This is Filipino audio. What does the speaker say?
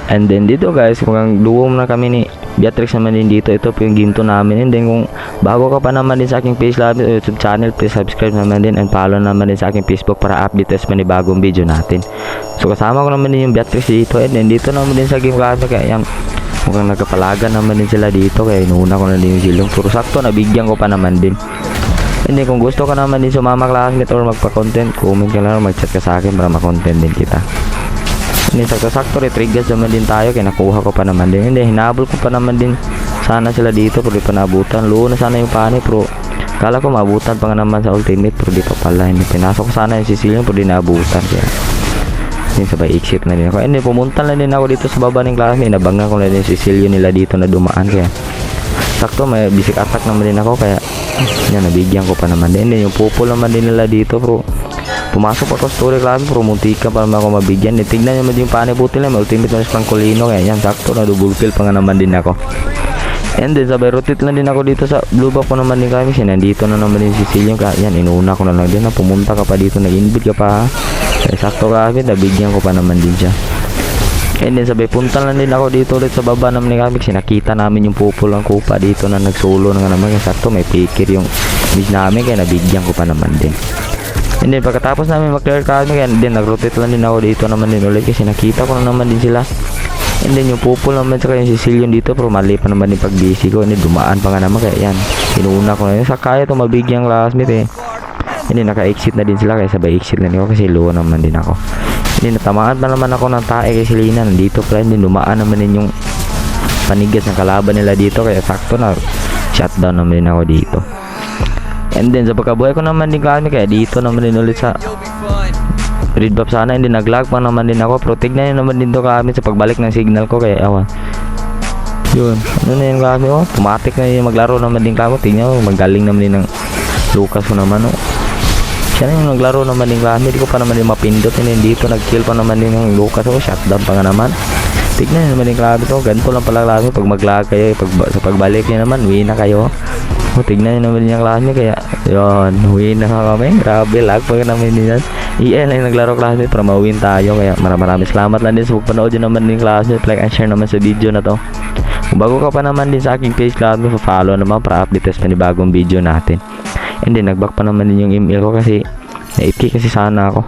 And then dito guys, kung duo na kami ni Beatrix naman din dito, ito po yung ginto namin. And then kung bago ka pa naman din sa aking page lahat YouTube channel, please subscribe naman din and follow naman din sa aking Facebook para updates pa ni bagong video natin. So kasama ko naman din yung Beatrix dito, and then dito naman din sa game kami, kaya yan, mukhang nagkapalagan naman din sila dito, kaya inuuna ko na din yung silong. Puro sakto, nabigyan ko pa naman din. And then kung gusto ka naman din sumama classmate or magpa-content, comment ka lang, mag-chat ka sa akin para ma-content din kita. Hindi, sakto retrigas naman din tayo, kaya nakuha ko pa naman din. Hindi, hinabol ko pa naman din sana sila dito, pero di pa naabutan. Luho na sana yung pani, pero kala ko maabutan pa nga naman sa ultimate, pero di pa pala. Hindi, pinasok ko sana yung Sicilian, pero di naabutan. Kaya hindi, sabay exit na din ako. Hindi, pumunta na din ako dito sa baba ng klase. Inabangan ko na din yung Sicilian nila dito na dumaan. Kaya sakto, may basic attack naman din ako, kaya yan, nabigyan ko pa naman din. Hindi, yung pupol naman din nila dito, pero pumasok ako sa story class, pero muntik ka pa naman ako mabigyan. Tignan naman yung pani butil na may ultimate na Francolino, kaya yan, sakto na double kill pa nga naman din ako. And then sabay rotate lang din ako dito sa blue buff ko naman din kami, nandito na naman din si Sicilian, kaya yan, inuna ko na lang din na pumunta ka pa dito, nag-invite ka pa ha, kaya sakto kami, nabigyan ko pa naman din siya. And then sabay punta lang din ako dito ulit sa baba naman ni kami, nakita namin yung pupul ng kupa dito na nagsolo na nga naman, kaya sakto may pikir yung mid namin, kaya nabigyan ko pa naman din. And then pagkatapos namin mag-clear kami, and then nag-rotate lang din ako dito naman din ulit, kasi nakita ko na naman din sila. And then yung pupul naman saka yung Sicilian dito, pero mali pa naman yung pag-busy ko. And then dumaan pa nga naman, kaya yan, inuuna ko na yun. Sa kaya ito mabigyan classmate eh. And then naka-exit na din sila, kaya sabay exit na din ako, kasi low naman din ako. And then natamaan pa naman ako ng tae kay Selena, nandito pa rin din, dumaan naman din yung panigas ng kalaban nila dito, kaya sakto na shutdown naman din ako dito. And then sa pagkabuhay ko naman din kami, kaya dito naman din ulit sa red buff sana, hindi naglag pa naman din ako, pero tignan nyo naman din to kami sa pagbalik ng signal ko, kaya awan yun, ano na yun kami, oh, automatic na yung maglaro naman din kami. Tignan mo, magaling naman din ng Lucas ko naman, oh, siya na yung naglaro naman din kami, di ko pa naman din mapindot, and dito nag-kill pa naman din ng Lucas, oh, shutdown pa nga naman. Tignan nyo naman din kami to, ganito lang pala kami pag maglag kayo, sa pagbalik nyo naman, win na kayo. Oh, tignan nyo naman yung klase, kaya yun, win na kami. Grabe, lag pa naman din yan. EL lang naglaro klase para mawin tayo, kaya maraming salamat lang din sa pagpanood nyo naman din klase. Like and share naman sa video na to. Kung bago ka pa naman din sa aking page klase, follow naman para updates pa ni bagong video natin. And then nagback pa naman din yung email ko, kasi na-8K kasi sana ako.